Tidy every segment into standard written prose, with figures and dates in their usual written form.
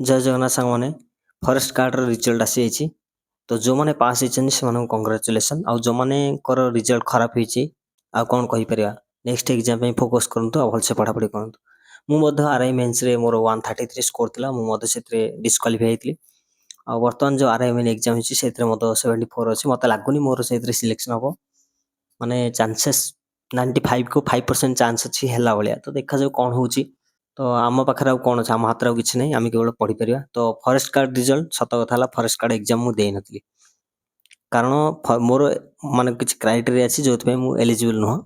जय Jagannath साଙ୍ଗमाने forest guard result आसी जाइए तो जो मैंने पास होती से कंग्राचुलेसन आउ जो मानकर रिजल्ट खराब होती आ कौन कहीपर नेक्स्ट एग्जाम फोकस करूँ आ भलसे पढ़ापढ़ी करूँ मुझे आरआई मेन्स रे मोर 133 स्कोर था मुझे डिस्क्वालीफाई होती बर्तमान जो आरआई मेन एग्जाम होती से मतलब 74 अच्छी मत लगुनि मोर से सिलेक्शन हम माने चांसेस 95 को 5% चांस अच्छी है भाया तो देखा जाऊ कौन हो तो आम पाखे कौन अच्छे आम हाथ किसी ना आम केवल पढ़ी पार तो फॉरेस्ट गार्ड रिजल्ट सत कथा फॉरेस्ट गार्ड एग्जाम मुझे नी कारण मोर माने किसी क्राइटेरिया अच्छी जो एलिजिबल नुह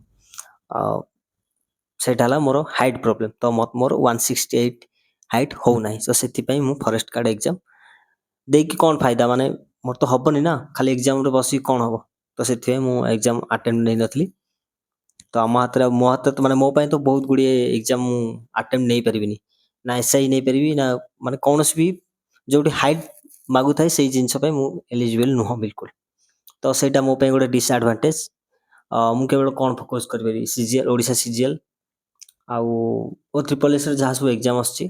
से मोर हाइट प्रोब्लेम तो मोर 168 हाइट हो ना तो से फॉरेस्ट गार्ड एग्जाम देकी कौन फायदा माने मोर तो हेनी ना खाली एग्जाम बस कौन हम तो से एग्जाम अटेम्प्ट नहीं नी तो आम हाथ मो हाथ तो मैंने मोपाई तो बहुत गुड़े एग्जाम अटेम्प्ट नहीं पारि ना एसआई नहीं पारि ना माने कौन भी जो हाइट मागु थाए से जिनस एलिजिबल नुह बिल्कुल तो सेटा मो पे गोटे डिसएडवांटेज मु केवल कौन फोकस करी सीजीएल ओडिशा सीजीएल आउ ट्रिपल एस जहाँ सब एग्जाम आसुची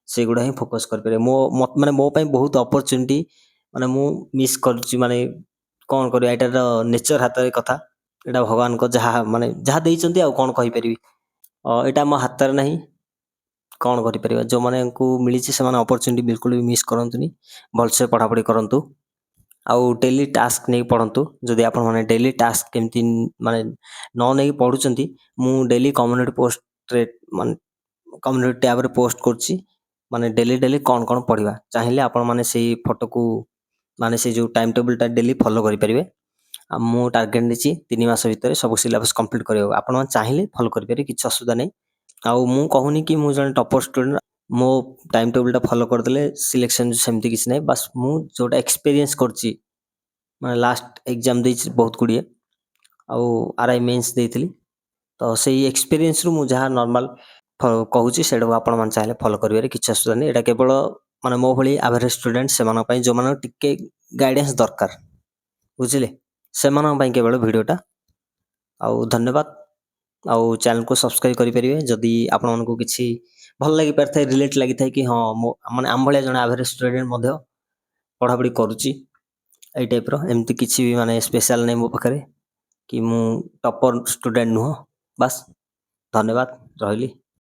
से गुड़ा ही फोकस कर मो माने मो पे बहुत अपॉर्चुनिटी माने मु मिस कर माने कौन कर एटार नेचर हाथ कथा एटा भगवान को जहाँ माने जहाँ देइचंती आ कौन कहि परिबी एटा मो हाथ ना कौन करें जो मैंने मिली से अपॉर्चुनिटी बिल्कुल भी मिस करंतुनी भलसे पढ़ापढ़ी करंतु आउ डेली टास्क नहीं पढ़ंतु जदि आपण माने डेली टास्क केमती माने न नहीं पढ़ुचंती मु डेली कम्युनिटी पोस्ट रे माने कम्युनिटी टैब रे पोस्ट करछि माने डेली डेली कौन कौन पढ़िबा चाहिए आपण माने सेही फोटो को माने से जो टाइम टेबल टा डेली फॉलो करि परिबे मु टार्गेट नीची 3 मास भितर सब सिलेबस कंप्लीट करियो आपण माने चाहिए फॉलो करि परिबे किछ असुविधा नहीं आउ मु कहूनी कि मु जने टॉपर स्टूडेंट मो टाइम टेबल टा फॉलो करदेले सिलेक्शन सेमती किसी नहीं बस मु जोटा एक्सपीरियंस करछि माने लास्ट एग्जाम देछि बहुत गुड़िए आउ आरआई मेंस देइथिली तो सेही एक्सपीरियंस रु मु जहाँ नॉर्मल कहूछि सेडा आपण मान चाहे फॉलो करिवे किछ असुविधा नहीं एटा केवल माने मो भली एवरेज स्टूडेंट से माने पई जो माने टिके गाइडेंस दरकार बुझिले से माने पई केवल वीडियोटा आउ धन्यवाद आउ चैनल को सब्सक्राइब करि परिवे जदि आपण मानको किछि भल लागि परथाय रिलेट लागि थाय कि हां माने आम भलिया जण एवरेज स्टूडेंट मध्ये पढ़ापढ़ी करूची एई टाइप रो एमती किछि भी माने स्पेशल नै मो पाखरे कि मु टॉपर स्टूडेंट नुह बस धन्यवाद रहिली।